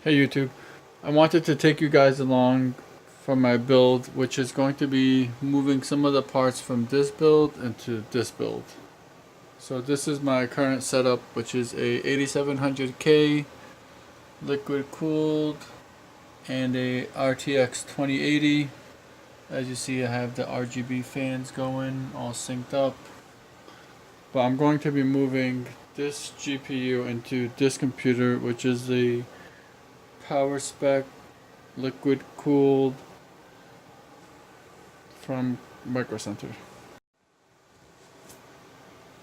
Hey YouTube, I wanted to take you guys along for my build, which is going to be moving some of the parts from this build into this build. So this is my current setup, which is a 8700K liquid cooled and a RTX 2080. As you see, I have the RGB fans going, all synced up. But I'm going to be moving this GPU into this computer, which is the Powerspec liquid cooled from Microcenter.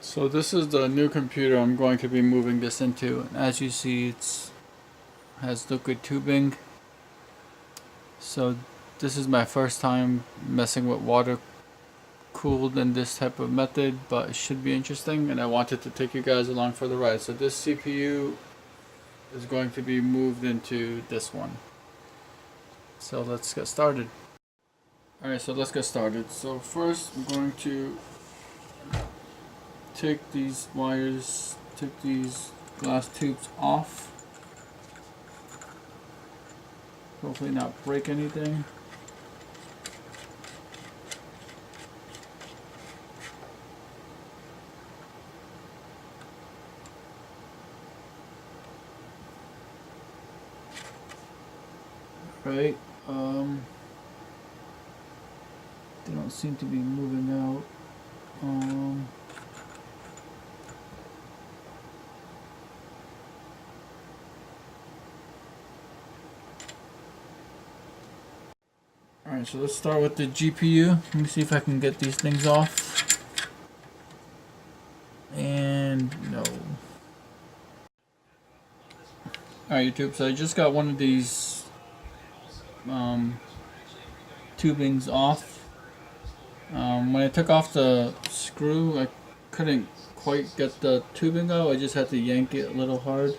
So this is the new computer I'm going to be moving this into, and as you see, it has liquid tubing. So this is my first time messing with water cooled in this type of method, but it should be interesting, and I wanted to take you guys along for the ride. So this CPU is going to be moved into this one. So let's get started. Alright, so let's get started. So first I'm going to take these wires, take these glass tubes off. Hopefully not break anything. Right, they don't seem to be moving out. Alright, so let's start with the GPU. Let me see if I can get these things off. And no. Alright YouTube, so I just got one of these tubings off. When I took off the screw, I couldn't quite get the tubing out. I just had to yank it a little hard,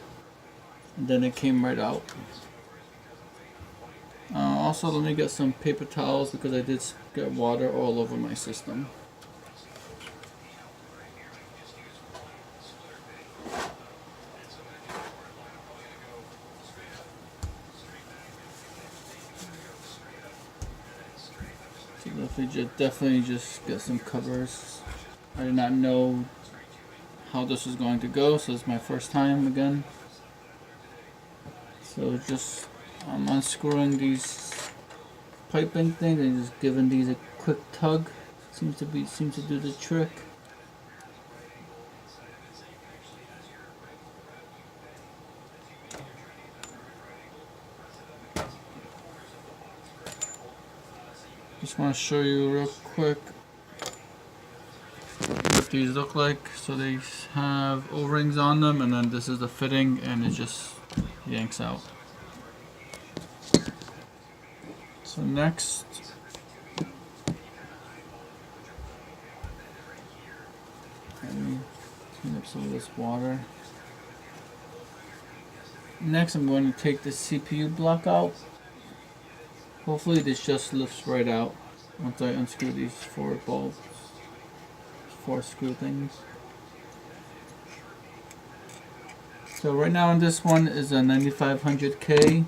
and then it came right out. Also, let me get some paper towels because I did get water all over my system. So definitely just get some covers. I did not know how this was going to go, so it's my first time again. So just I'm unscrewing these piping things and just giving these a quick tug. Seems to do the trick. Just want to show you real quick what these look like. So they have O-rings on them, and then this is the fitting, and it just yanks out. So next, let me clean up some of this water. Next, I'm going to take the CPU block out. Hopefully this just lifts right out once I unscrew these four screw things. So right now on this one is a 9500K.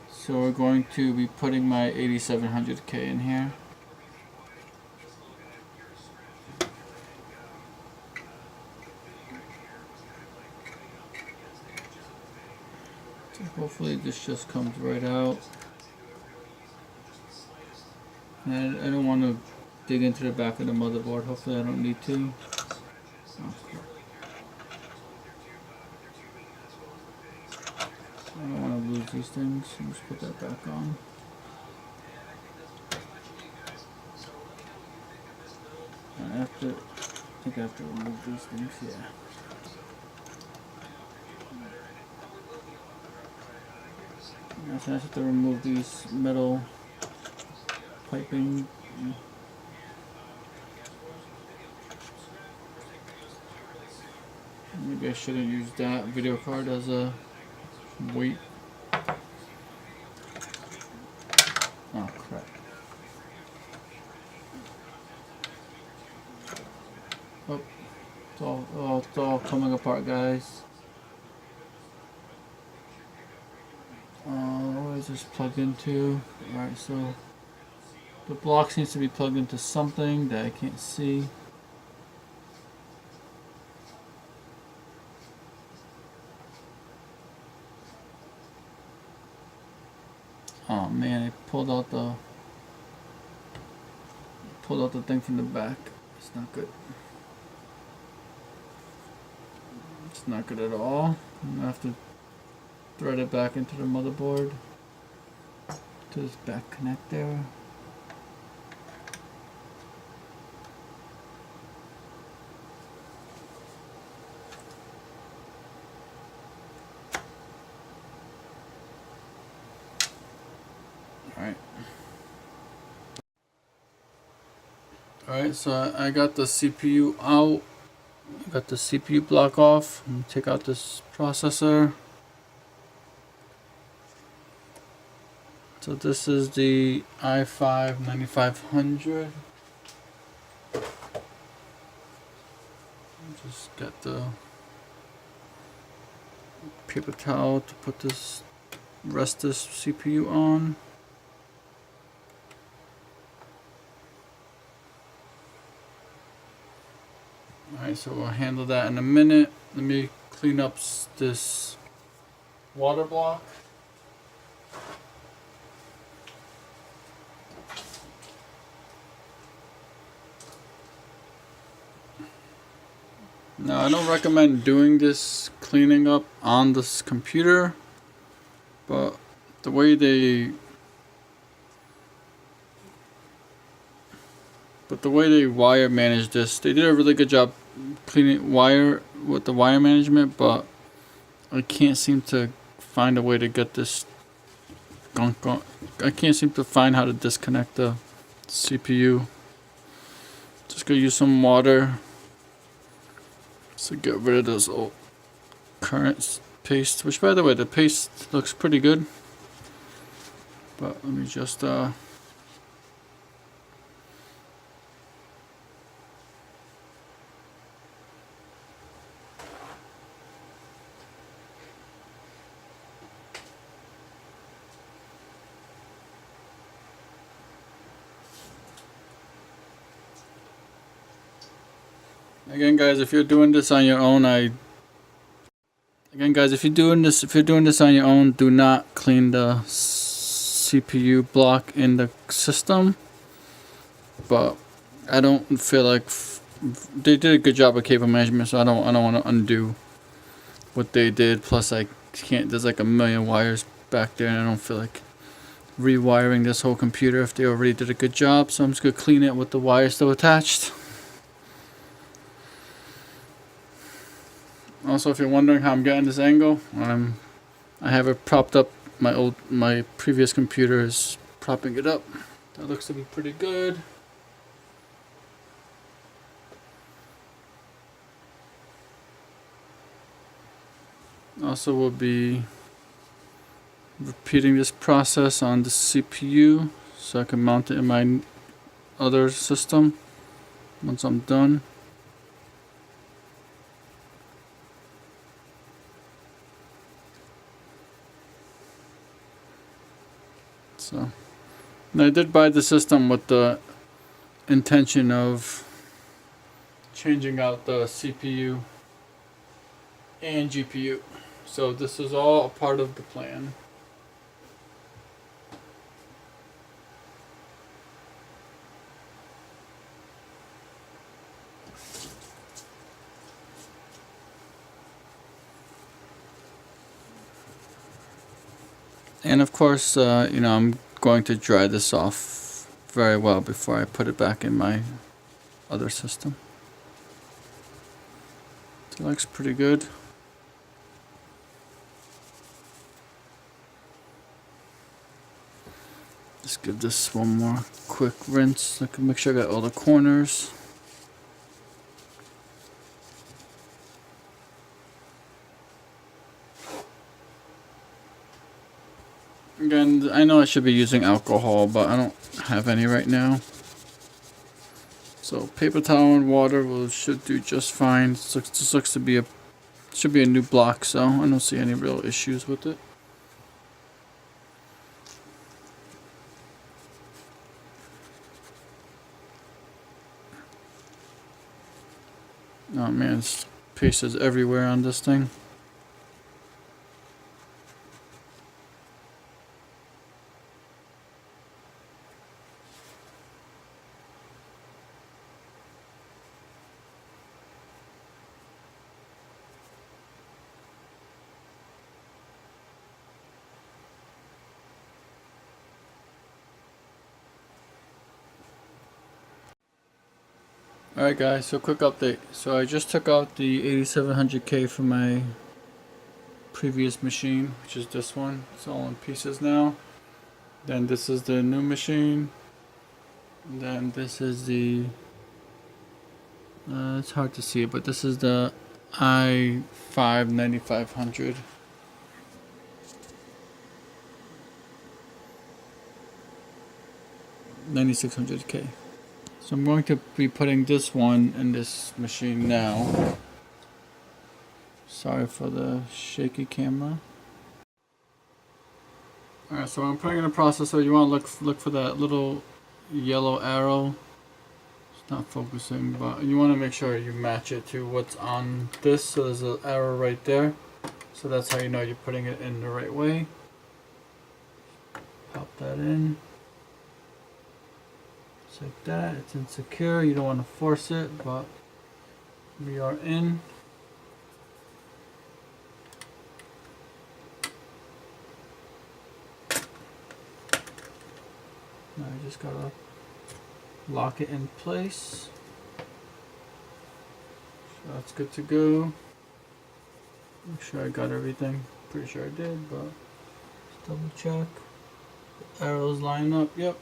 So we're going to be putting my 8700K in here. So hopefully this just comes right out. And I don't want to dig into the back of the motherboard. Hopefully I don't need to. Okay. I don't want to lose these things. I'll just put that back on. And I think I have to remove these things, yeah. I have to remove these metal piping. Maybe I shouldn't use that video card as a weight. Oh crap. Oh, it's all coming apart, guys. What is this plugged into? Alright, so the block needs to be plugged into something that I can't see. Oh man, I pulled out the thing from the back. It's not good. It's not good at all. I'm gonna have to thread it back into the motherboard to this back connector. Alright, so I got the CPU out. Got the CPU block off. I'm gonna take out this processor. So this is the i5 9500. Just get the paper towel to put this CPU on. Alright, so we'll handle that in a minute. Let me clean up this water block. Now, I don't recommend doing this cleaning up on this computer, but the way they wire manage this, they did a really good job cleaning wire with the wire management, but I can't seem to find a way to get this gunk on. I can't seem to find how to disconnect the CPU. Just gonna use some water to get rid of those old current paste, which by the way, the paste looks pretty good, but let me just again, guys, if you're doing this on your own, if you're doing this on your own, do not clean the CPU block in the system. But I don't feel like they did a good job of cable management, so I don't want to undo what they did. Plus, I can't. There's like a million wires back there, and I don't feel like rewiring this whole computer if they already did a good job. So I'm just gonna clean it with the wire still attached. Also, if you're wondering how I'm getting this angle, I have it propped up. My previous computer is propping it up. That looks to be pretty good. Also, we'll be repeating this process on the CPU so I can mount it in my other system once I'm done. So, and I did buy the system with the intention of changing out the CPU and GPU. So this is all a part of the plan. And of course, I'm going to dry this off very well before I put it back in my other system. It looks pretty good. Just give this one more quick rinse. I can make sure I got all the corners. Again, I know I should be using alcohol, but I don't have any right now. So paper towel and water should do just fine. This looks to be should be a new block, so I don't see any real issues with it. man, this paste is everywhere on this thing. Alright guys, so quick update. So I just took out the 8700K from my previous machine, which is this one. It's all in pieces now. Then this is the new machine. Then this is the it's hard to see, but this is the i5 9500. $9,600K. So I'm going to be putting this one in this machine now. Sorry for the shaky camera. Alright, so I'm putting in a processor. You want to look for that little yellow arrow. It's not focusing, but you want to make sure you match it to what's on this. So there's an arrow right there. So that's how you know you're putting it in the right way. Pop that in. Just like that. It's insecure. You don't want to force it, but we are in. Now I just gotta lock it in place. So that's good to go. Make sure I got everything. Pretty sure I did, but just double check. The arrows line up, yep.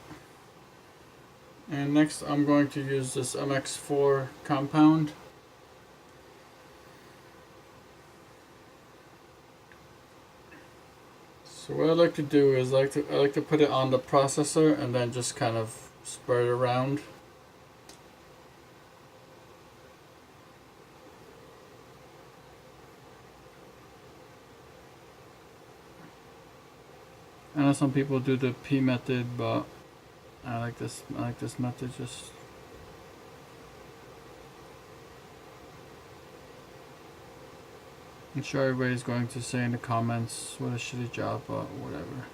And next I'm going to use this MX4 compound. So what I like to do is I like to put it on the processor and then just kind of spread it around. I know some people do the P method, but I like this method. Just I'm sure everybody's going to say in the comments what a shitty job, but whatever.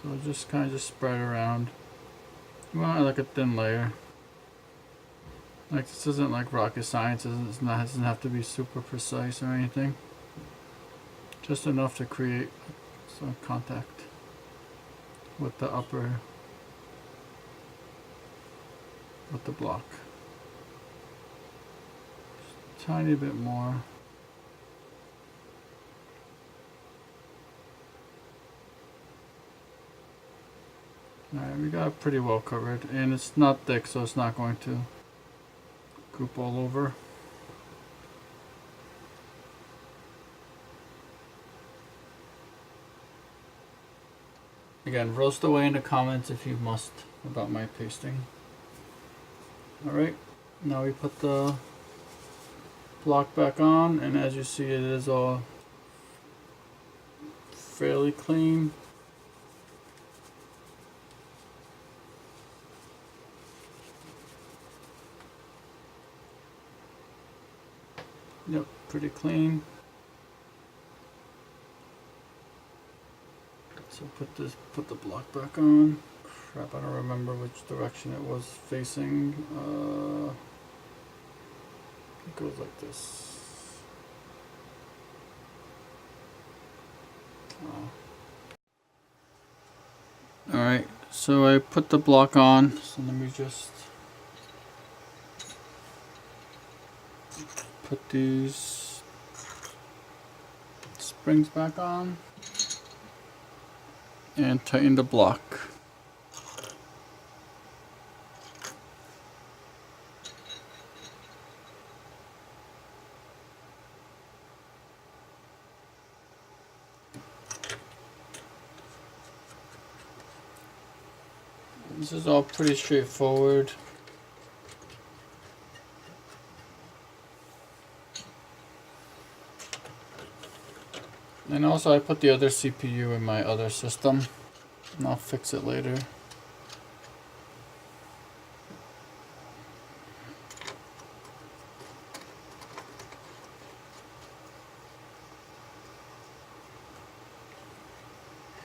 So just kind of just spread around. You want like a thin layer. Like this isn't like rocket science. It doesn't have to be super precise or anything. Just enough to create some contact with the block. Tiny bit more. Alright, we got it pretty well covered, and it's not thick, so it's not going to goop all over. Again, roast away in the comments if you must about my pasting. Alright, now we put the block back on, and as you see, it is all fairly clean. Yep, pretty clean. So put the block back on. Crap, I don't remember which direction it was facing. It goes like this. Alright, so I put the block on. So let me just put these springs back on and tighten the block. This is all pretty straightforward. And also I put the other CPU in my other system, and I'll fix it later.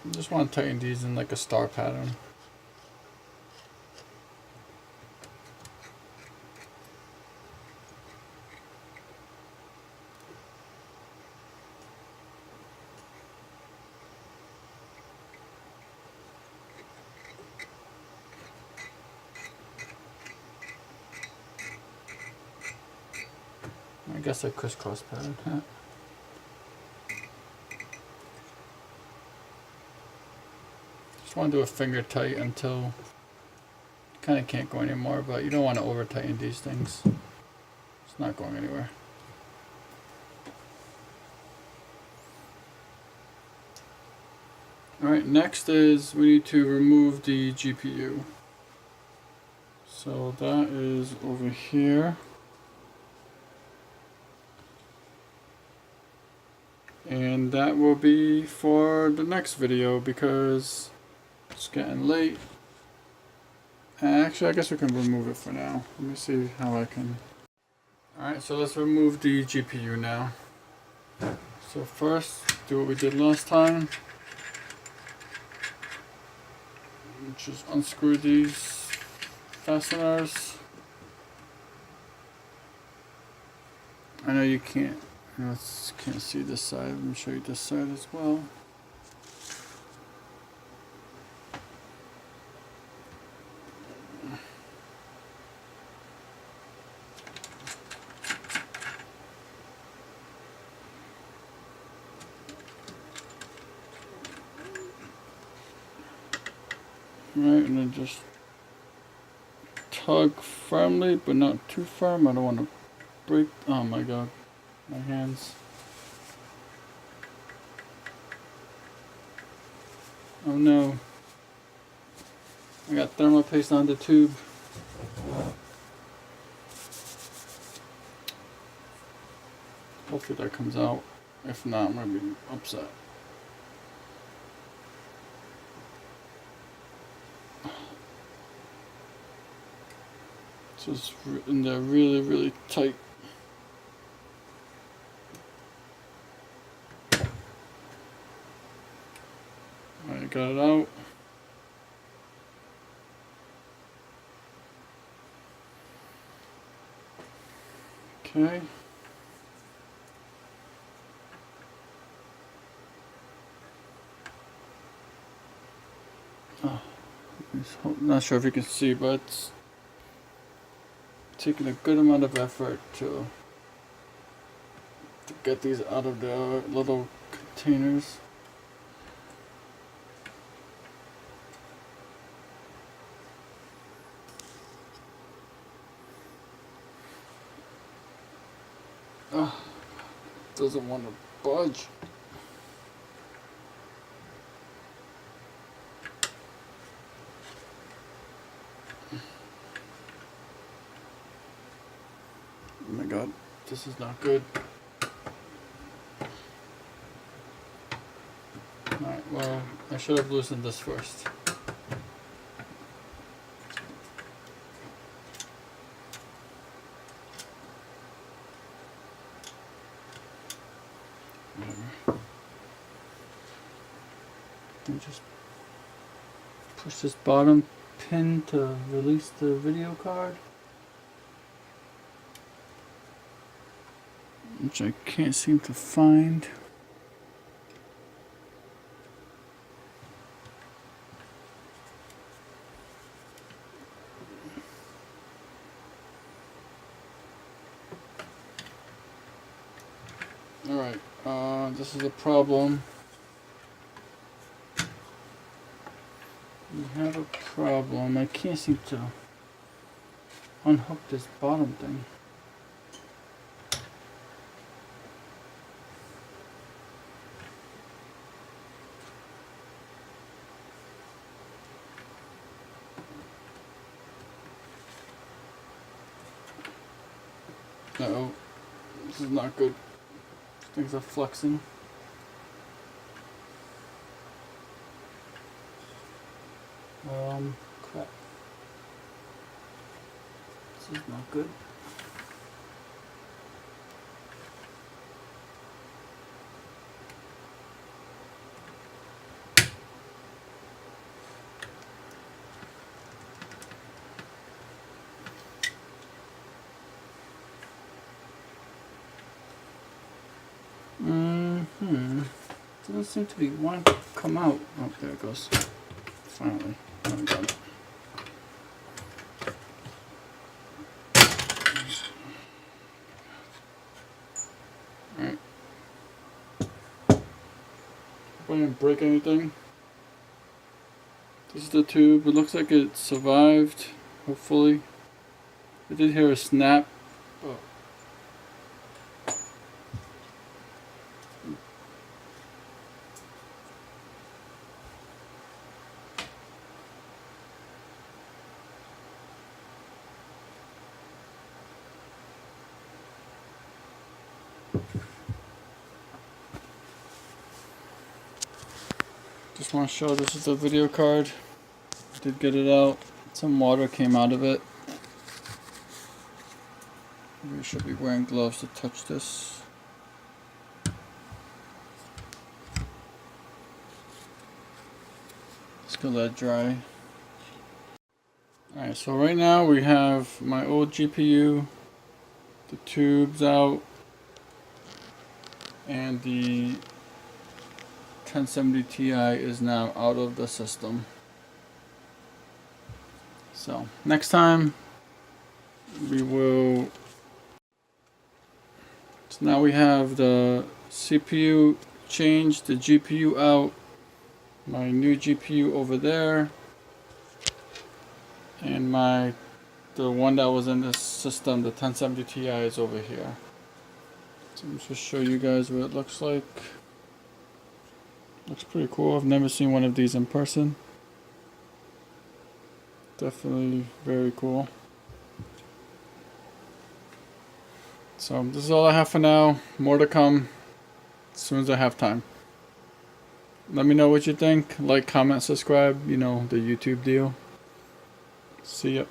I just want to tighten these in like a star pattern. I guess a crisscross pattern. Huh? Just want to do a finger tight until kind of can't go anymore, but you don't want to over tighten these things. It's not going anywhere. Alright, next is we need to remove the GPU. So that is over here. And that will be for the next video because it's getting late. Actually, I guess we can remove it for now. Let me see how I can. Alright, so let's remove the GPU now. So first, do what we did last time. Just unscrew these fasteners. I know you can't see this side. Let me show you this side as well. Right, and then just tug firmly, but not too firm. I don't want to break. Oh my god, my hands. Oh no. I got thermal paste on the tube. Hopefully that comes out. If not, I'm going to be upset. So it's in there really, really tight. Alright, got it out. Okay. Oh, not sure if you can see, but it's taking a good amount of effort to get these out of the little containers. Oh, doesn't want to budge. Oh my god, this is not good. Alright, well, I should have loosened this first. Whatever. And just push this bottom pin to release the video card. Which I can't seem to find. Alright, this is a problem. We have a problem. I can't seem to unhook this bottom thing. Uh-oh, this is not good. Things are flexing. Crap. This is not good. Doesn't seem to be wanting to come out. Oh, there it goes. Finally. I'm done. Alright. Hope I didn't break anything. This is the tube. It looks like it survived, hopefully. I did hear a snap. Oh. Just want to show this is the video card. Did get it out. Some water came out of it. We should be wearing gloves to touch this. Let's go let it dry. Alright, so right now we have my old GPU, the tubes out, and the 1070 Ti is now out of the system. So next time we will. So now we have the CPU changed, the GPU out, my new GPU over there, and the one that was in this system, the 1070 Ti, is over here. So let me just show you guys what it looks like. Looks pretty cool. I've never seen one of these in person. Definitely very cool. So this is all I have for now. More to come as soon as I have time. Let me know what you think. Like, comment, subscribe. You know, the YouTube deal. See ya.